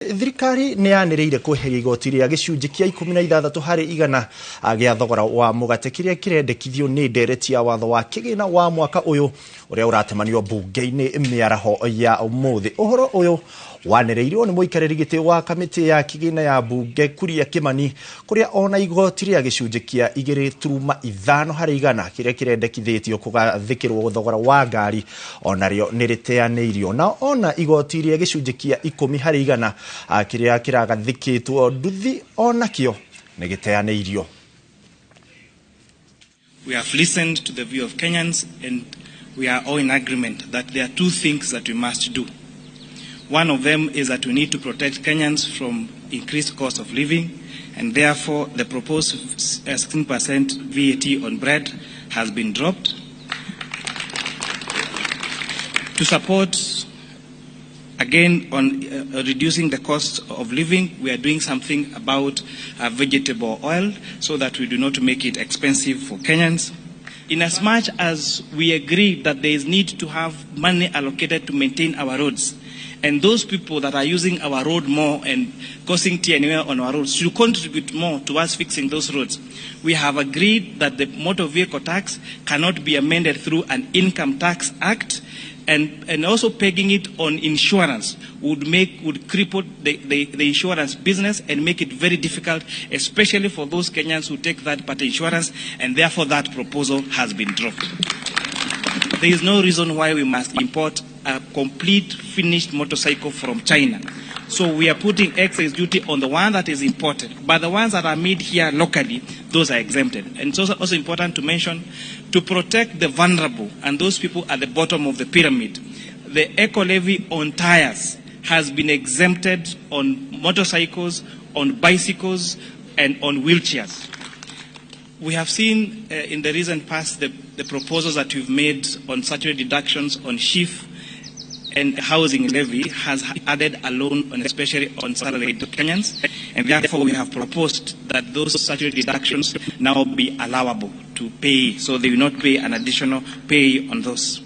Thirikari nĩ yanĩrĩire kweheria igoti rĩa gĩcunjĩ kĩa 16 harĩ igana gĩa thogora wa mũgate kĩrĩa kĩrendekithio nĩ ndereti ya watho wa kĩgĩna wa mwaka ũyũ ũrĩa ũratemanio bunge-inĩ mĩaraho ya ũmũthĩ. Ũhoro ũyũ wanĩrĩirio nĩ mũikarĩri gĩtĩ wa kamĩtĩ ya kĩgĩna ya bunge Kuria Kĩmani, kũrĩa ona igoti rĩa gĩcunjĩ kĩa 2.5 harĩ igana kĩrĩa kĩrendekithĩtio kũgathĩkĩrwo thogora wa ngari onarĩo nĩ rĩteanĩirio, na ona igoti rĩa gĩcunjĩ kĩa 10 harĩ igana kĩrĩa kĩragathĩkĩtwo nduthi onakĩo nĩ gĩteanĩirio. We have listened to the view of Kenyans and we are all in agreement that there are two things that we must do. One of them is that we need to protect Kenyans from increased cost of living, and therefore the proposed 16% VAT on bread has been dropped. To support, again, on reducing the cost of living, we are doing something about vegetable oil so that we do not make it expensive for Kenyans. In as much as we agree that there is need to have money allocated to maintain our roads, and those people that are using our road more and causing TNA on our roads should contribute more towards fixing those roads. We have agreed that the motor vehicle tax cannot be amended through an income tax act, and also pegging it on insurance would cripple the insurance business and make it very difficult, especially for those Kenyans who take third-party insurance, and therefore that proposal has been dropped. There is no reason why we must import a complete finished motorcycle from China. So we are putting excise duty on the one that is imported, but the ones that are made here locally, those are exempted. And it's also important to mention, to protect the vulnerable and those people at the bottom of the pyramid, the eco levy on tires has been exempted on motorcycles, on bicycles, and on wheelchairs. We have seen in the recent past the proposals that we've made on statutory deductions on sheaf and housing levy has added a loan, especially on salaried Kenyans, and therefore we have proposed that those statutory deductions now be allowable to pay, so they will not pay an additional pay on those.